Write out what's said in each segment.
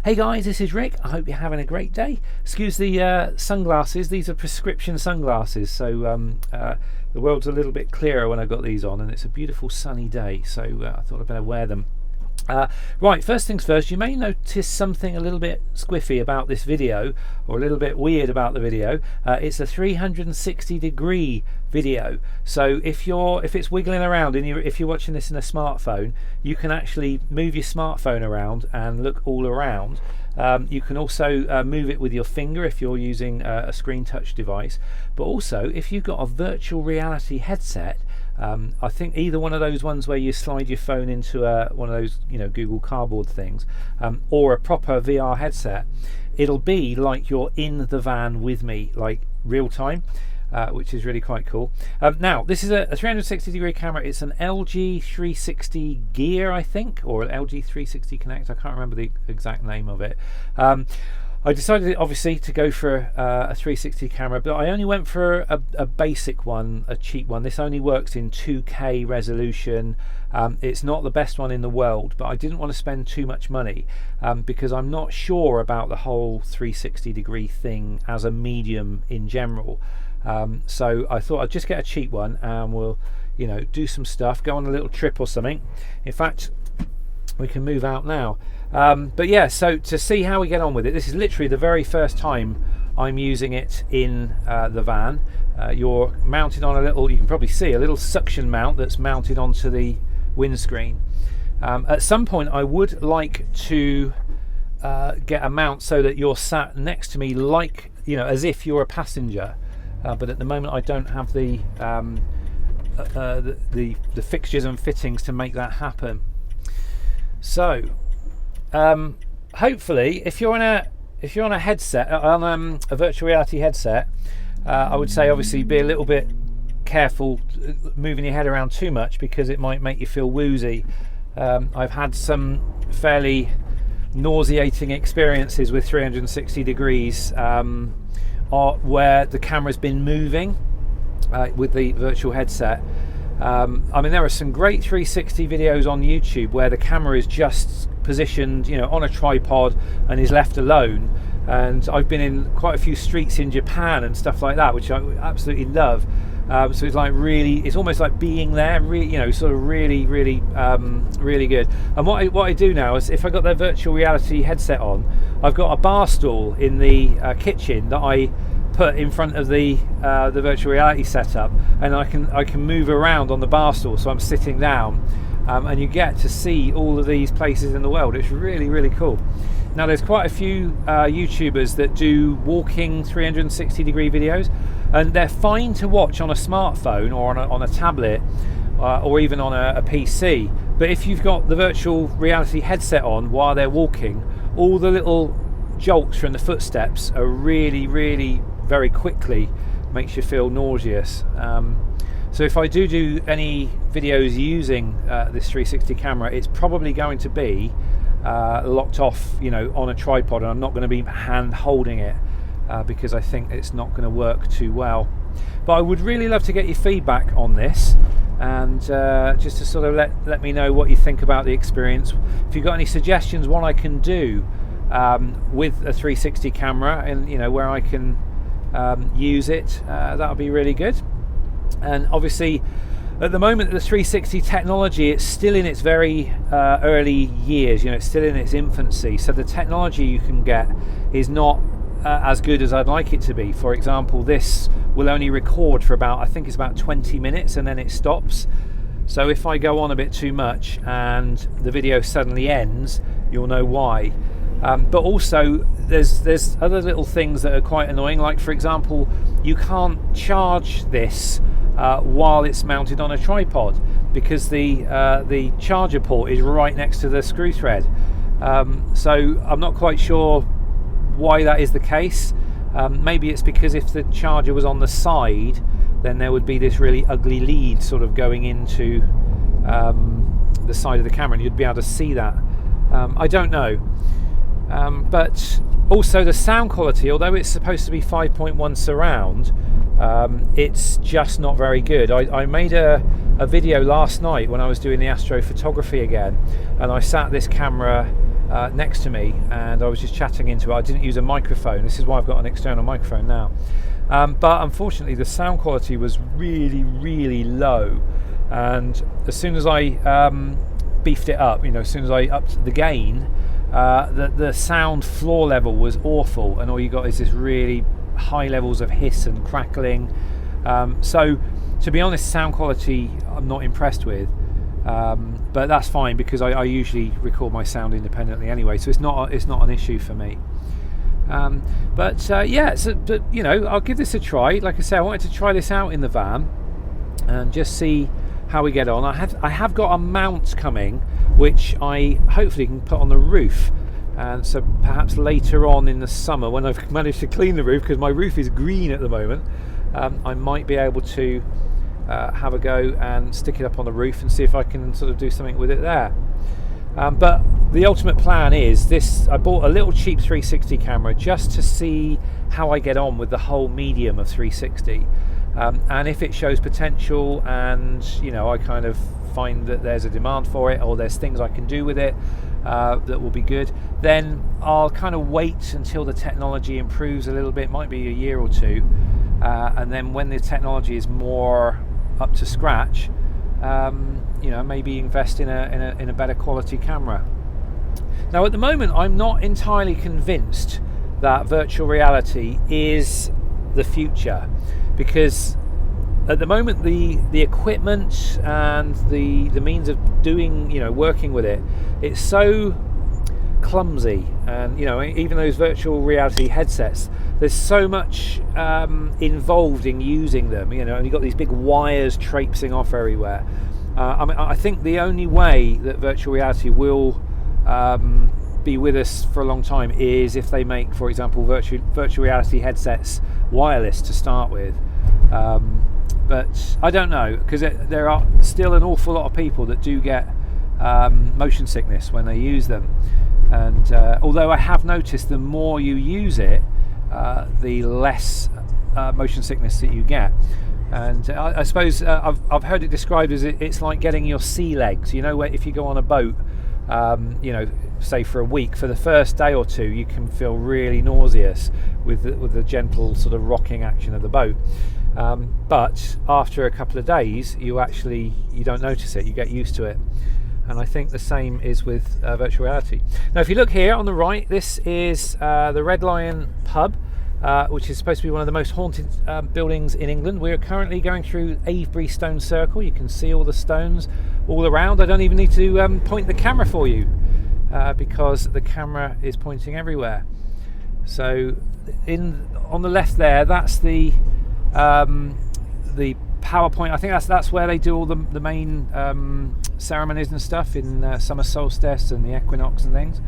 Hey guys, this is Rick. I hope you're having a great day. Excuse the sunglasses. These are prescription sunglasses, so the world's a little bit clearer when I've got these on, and it's a beautiful sunny day, so I thought I'd better wear them. Right, first things first, you may notice something a little bit squiffy about this video, or a little bit weird about the video. It's a 360 degree video, so if it's wiggling around and if you're watching this in a smartphone, you can actually move your smartphone around and look all around. You can also move it with your finger if you're using a screen touch device, but also if you've got a virtual reality headset, I think either one of those ones where you slide your phone into one of those, Google Cardboard things, or a proper VR headset, it'll be like you're in the van with me, like real time, which is really quite cool. Now, this is a 360 degree camera. It's an LG 360 Gear, I think, or LG 360 Connect. I can't remember the exact name of it. I decided obviously to go for a 360 camera, but I only went for a basic one, a cheap one. This only works in 2K resolution. It's not the best one in the world, but I didn't want to spend too much money because I'm not sure about the whole 360 degree thing as a medium in general. So I thought I'd just get a cheap one and we'll do some stuff, go on a little trip or something. In fact, we can move out now. But yeah, so to see how we get on with it, this is literally the very first time I'm using it in the van. You're mounted on a little, you can probably see a little suction mount that's mounted onto the windscreen. At some point I would like to get a mount so that you're sat next to me like, as if you're a passenger. But at the moment I don't have the fixtures and fittings to make that happen. So hopefully if you're on a headset, on a virtual reality headset, I would say obviously be a little bit careful moving your head around too much because it might make you feel woozy. I've had some fairly nauseating experiences with 360 degrees where the camera's been moving with the virtual headset. I mean, there are some great 360 videos on YouTube where the camera is just positioned, on a tripod and is left alone. And I've been in quite a few streets in Japan and stuff like that, which I absolutely love. So it's like it's almost like being there, sort of really good. And what I do now is if I got the virtual reality headset on, I've got a bar stool in the kitchen that I put in front of the virtual reality setup, and I can move around on the bar stool, so I'm sitting down, and you get to see all of these places in the world. It's really cool. Now there's quite a few YouTubers that do walking 360 degree videos, and they're fine to watch on a smartphone or on a tablet or even on a PC, but if you've got the virtual reality headset on while they're walking, all the little jolts from the footsteps are really very quickly makes you feel nauseous. So if I do any videos using this 360 camera, it's probably going to be locked off, on a tripod, and I'm not going to be hand holding it because I think it's not going to work too well. But I would really love to get your feedback on this, and just to sort of let me know what you think about the experience. If you've got any suggestions what I can do with a 360 camera, and where I can use it, that would be really good. And obviously at the moment the 360 technology, it's still in its very early years, it's still in its infancy, so the technology you can get is not as good as I'd like it to be. For example, this will only record for I think it's about 20 minutes and then it stops. So if I go on a bit too much and the video suddenly ends, you'll know why. But also there's other little things that are quite annoying, like for example, you can't charge this while it's mounted on a tripod because the charger port is right next to the screw thread. So I'm not quite sure why that is the case. Maybe it's because if the charger was on the side, then there would be this really ugly lead sort of going into the side of the camera and you'd be able to see that. I don't know. But also the sound quality, although it's supposed to be 5.1 surround, it's just not very good. I made a video last night when I was doing the astrophotography again, and I sat this camera next to me, and I was just chatting into it. I didn't use a microphone. This is why I've got an external microphone now. But unfortunately, the sound quality was really, really low. And as soon as I beefed it up, as soon as I upped the gain, the sound floor level was awful, and all you got is this really high levels of hiss and crackling. So to be honest, sound quality I'm not impressed with, but that's fine because I usually record my sound independently anyway, so it's not an issue for me. But I'll give this a try. Like I say, I wanted to try this out in the van and just see how we get on. I have got a mount coming, which I hopefully can put on the roof, and so perhaps later on in the summer, when I've managed to clean the roof, because my roof is green at the moment, I might be able to have a go and stick it up on the roof and see if I can sort of do something with it there. But the ultimate plan is this: I bought a little cheap 360 camera just to see how I get on with the whole medium of 360. And if it shows potential, and I kind of find that there's a demand for it, or there's things I can do with it that will be good, then I'll kind of wait until the technology improves a little bit. Might be a year or two, and then when the technology is more up to scratch, maybe invest in a better quality camera. Now, at the moment, I'm not entirely convinced that virtual reality is the future, because at the moment the equipment and the means of doing, working with it, it's so clumsy, and even those virtual reality headsets, there's so much involved in using them, and you've got these big wires traipsing off everywhere. I think the only way that virtual reality will be with us for a long time is if they make, for example, virtual reality headsets wireless to start with. But I don't know, because there are still an awful lot of people that do get motion sickness when they use them. And although I have noticed the more you use it, the less motion sickness that you get. And I suppose I've heard it described as it's like getting your sea legs. Where if you go on a boat, say for a week, for the first day or two, you can feel really nauseous with the gentle sort of rocking action of the boat. But after a couple of days, you don't notice it. You get used to it. And I think the same is with virtual reality. Now, if you look here on the right, this is the Red Lion pub, which is supposed to be one of the most haunted buildings in England. We're currently going through Avebury Stone Circle. You can see all the stones all around. I don't even need to point the camera for you, because the camera is pointing everywhere. So on the left there, that's the PowerPoint. I think that's where they do all the main ceremonies and stuff in summer solstice and the equinox and things,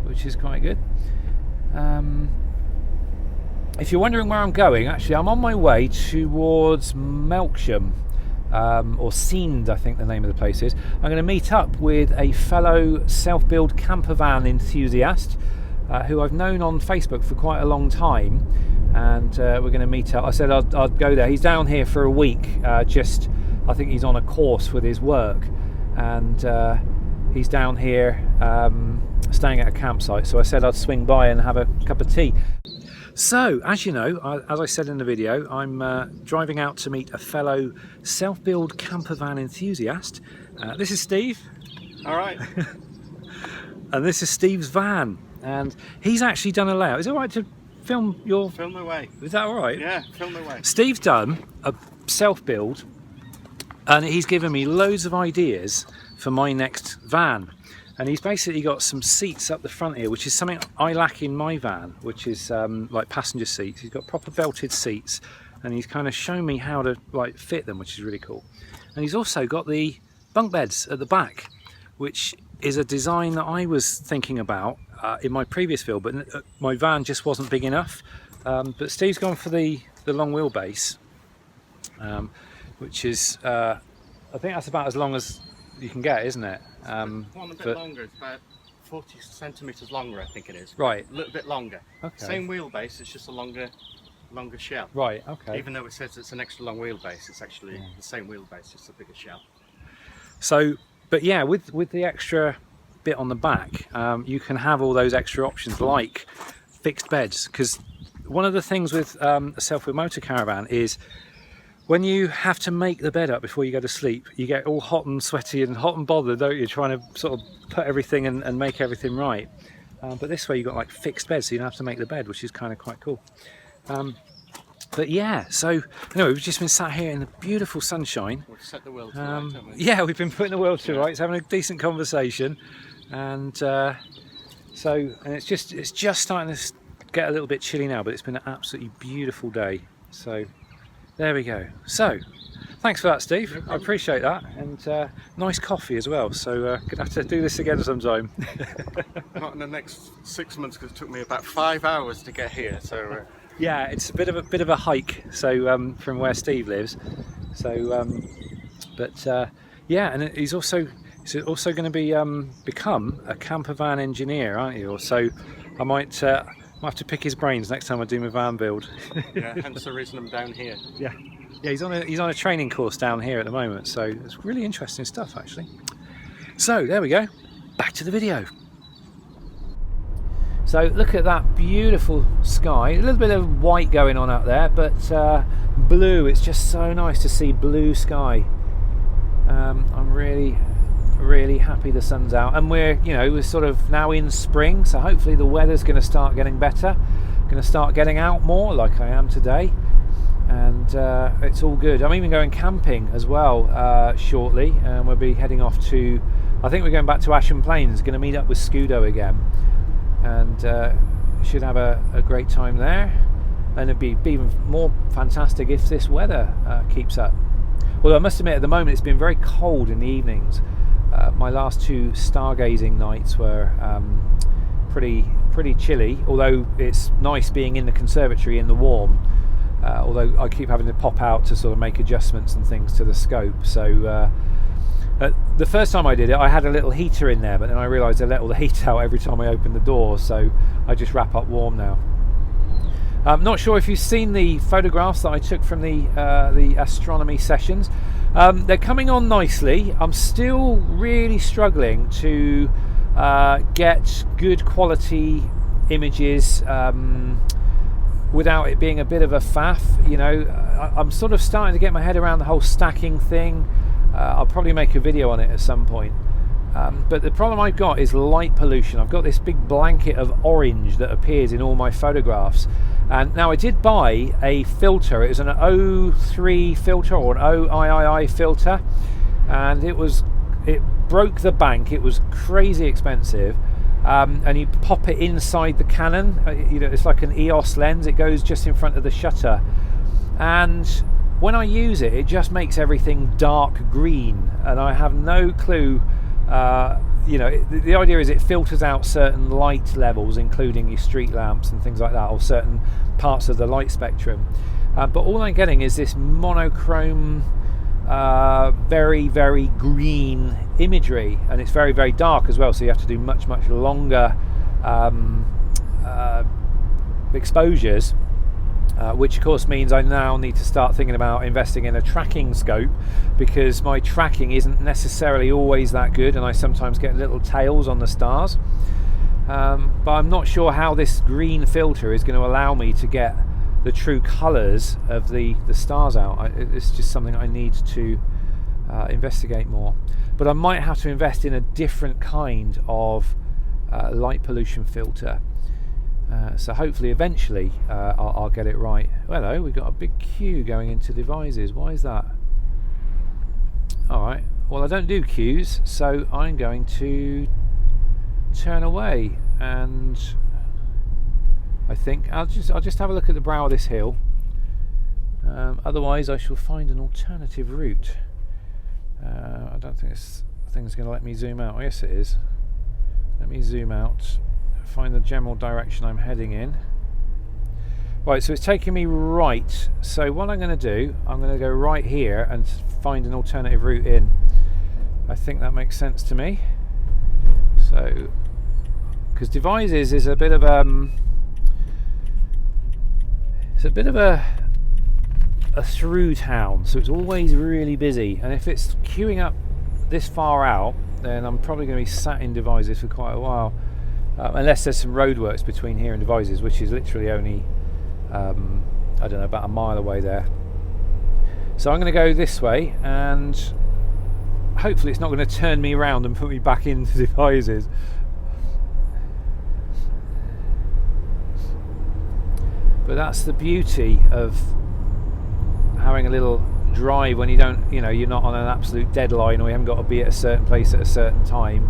which is quite good. If you're wondering where I'm going, actually I'm on my way towards Melksham, or Seend, I think the name of the place is. I'm going to meet up with a fellow self-build camper van enthusiast who I've known on Facebook for quite a long time, and we're going to meet up. I said I'd go there. He's down here for a week, I think he's on a course with his work, and he's down here staying at a campsite, so I said I'd swing by and have a cup of tea. So, as you know, as I said in the video, I'm driving out to meet a fellow self-build camper van enthusiast. This is Steve. All right. And this is Steve's van. And he's actually done a layout. Is it all right to film your... Film away. Is that all right? Yeah, film away. Steve's done a self-build, and he's given me loads of ideas for my next van. And he's basically got some seats up the front here, which is something I lack in my van, which is like passenger seats. He's got proper belted seats, and he's kind of shown me how to fit them, which is really cool. And he's also got the bunk beds at the back, which is a design that I was thinking about in my previous build, but my van just wasn't big enough. But Steve's gone for the long wheelbase, which is, I think that's about as long as you can get, isn't it? One a bit longer. It's about 40 centimetres longer, I think it is. Right. A little bit longer. Okay. Same wheelbase, it's just a longer shell. Right, okay. Even though it says it's an extra long wheelbase, it's actually the same wheelbase, just a bigger shell. So, but yeah, with the extra bit on the back, you can have all those extra options like fixed beds, because one of the things with a self-wheel motor caravan is when you have to make the bed up before you go to sleep, you get all hot and sweaty and hot and bothered, don't you, trying to sort of put everything and make everything right. But this way you've got like fixed beds, so you don't have to make the bed, which is kind of quite cool. But yeah, so anyway, we've just been sat here in the beautiful sunshine. We've set the world to rights, haven't we? Yeah, we've been putting the world to rights, having a decent conversation, and it's just starting to get a little bit chilly now, but it's been an absolutely beautiful day. So there we go. So thanks for that, Steve. I appreciate that, and nice coffee as well. So gonna have to do this again sometime. Not in the next 6 months, because it took me about 5 hours to get here. So yeah, it's a bit of a hike. So from where Steve lives. So yeah, and he's also going to be become a camper van engineer, aren't you? So I might have to pick his brains next time I do my van build. yeah, hence the reason I'm down here. Yeah, he's on a training course down here at the moment, so it's really interesting stuff actually. So there we go, back to the video. So look at that beautiful sky, a little bit of white going on up there, but blue. It's just so nice to see blue sky. I'm really happy the sun's out, and we're sort of now in spring, so hopefully the weather's going to start getting better, going to start getting out more like I am today, and it's all good. I'm even going camping as well shortly, and we'll be heading off to, I think we're going back to Ashen Plains, going to meet up with Scudo again, and should have a great time there, and it'd be even more fantastic if this weather keeps up. Although I must admit at the moment it's been very cold in the evenings. My last 2 stargazing nights were pretty chilly, although it's nice being in the conservatory in the warm, although I keep having to pop out to sort of make adjustments and things to the scope. So the first time I did it I had a little heater in there, but then I realised I let all the heat out every time I opened the door, so I just wrap up warm now. I'm not sure if you've seen the photographs that I took from the astronomy sessions. They're coming on nicely. I'm still really struggling to get good quality images without it being a bit of a faff. I'm sort of starting to get my head around the whole stacking thing. I'll probably make a video on it at some point. But the problem I've got is light pollution. I've got this big blanket of orange that appears in all my photographs. And now I did buy a filter. It was an O3 filter or an OIII filter, and it broke the bank. It was crazy expensive, and you pop it inside the Canon. It's like an EOS lens. It goes just in front of the shutter, and when I use it, it just makes everything dark green, and I have no clue. The idea is it filters out certain light levels, including your street lamps and things like that, or certain parts of the light spectrum. But all I'm getting is this monochrome, very, very green imagery, and it's very, very dark as well. So you have to do much, much longer exposures. Which of course means I now need to start thinking about investing in a tracking scope, because my tracking isn't necessarily always that good, and I sometimes get little tails on the stars. But I'm not sure how this green filter is going to allow me to get the true colours of the stars out. It's just something I need to investigate more. But I might have to invest in a different kind of light pollution filter. So hopefully eventually I'll get it right. Hello, we've got a big queue going into devices. Why is that? Alright, well I don't do queues, so I'm going to turn away, and I think I'll just have a look at the brow of this hill. Otherwise I shall find an alternative route. I don't think this thing's going to let me zoom out. Oh, yes it is. Let me zoom out, find the general direction I'm heading in. Right, so it's taking me right. So what I'm going to do, I'm going to go right here and find an alternative route in. I think that makes sense to me. So, because Devizes is a bit of a through town, so it's always really busy. And if it's queuing up this far out, then I'm probably going to be sat in Devizes for quite a while, unless there's some roadworks between here and Devizes, which is literally only I don't know, about a mile away there. So I'm going to go this way, and hopefully it's not going to turn me around and put me back into Devizes. But that's the beauty of having a little drive when you don't, you know, you're not on an absolute deadline, or you haven't got to be at a certain place at a certain time.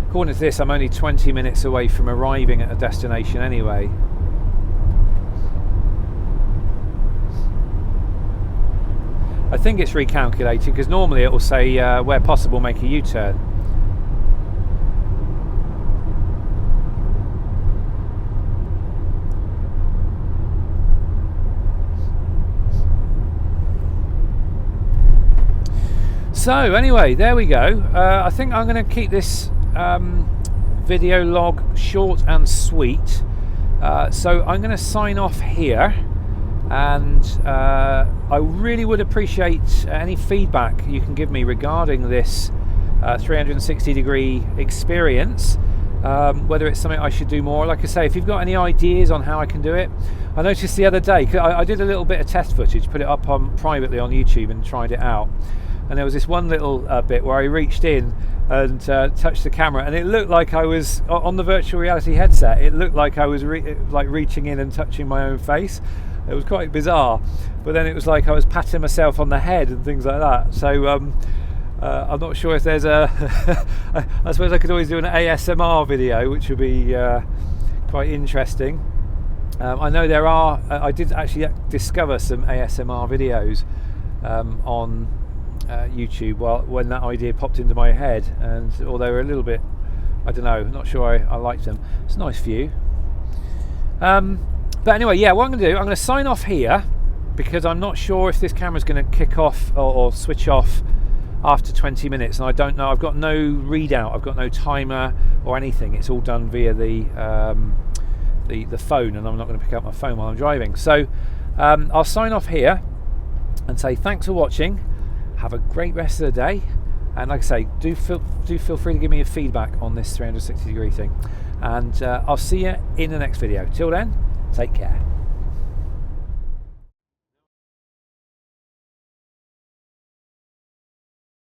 According to this, I'm only 20 minutes away from arriving at a destination anyway. I think it's recalculated, because normally it will say where possible make a U-turn. So anyway, there we go. I think I'm going to keep this video log short and sweet. So I'm going to sign off here, and I really would appreciate any feedback you can give me regarding this 360 degree experience, whether it's something I should do more. Like I say, if you've got any ideas on how I can do it. I noticed the other day, 'cause I did a little bit of test footage, put it up privately on YouTube and tried it out. And there was this one little bit where I reached in and touched the camera, and it looked like I was on the virtual reality headset. It looked like I was like reaching in and touching my own face. It was quite bizarre, but then it was like I was patting myself on the head and things like that. So I'm not sure if there's a I suppose I could always do an ASMR video, which would be quite interesting. I know there are, I did actually discover some ASMR videos on YouTube when that idea popped into my head, and although they were a little bit, I don't know, not sure I liked them. It's a nice view. But anyway, yeah, what I'm going to do, I'm going to sign off here, because I'm not sure if this camera's going to kick off or switch off after 20 minutes, and I don't know. I've got no readout, I've got no timer or anything. It's all done via the phone, and I'm not going to pick up my phone while I'm driving. So I'll sign off here and say thanks for watching. Have a great rest of the day, and like I say, do feel free to give me a feedback on this 360 degree thing, and I'll see you in the next video. Till then, take care.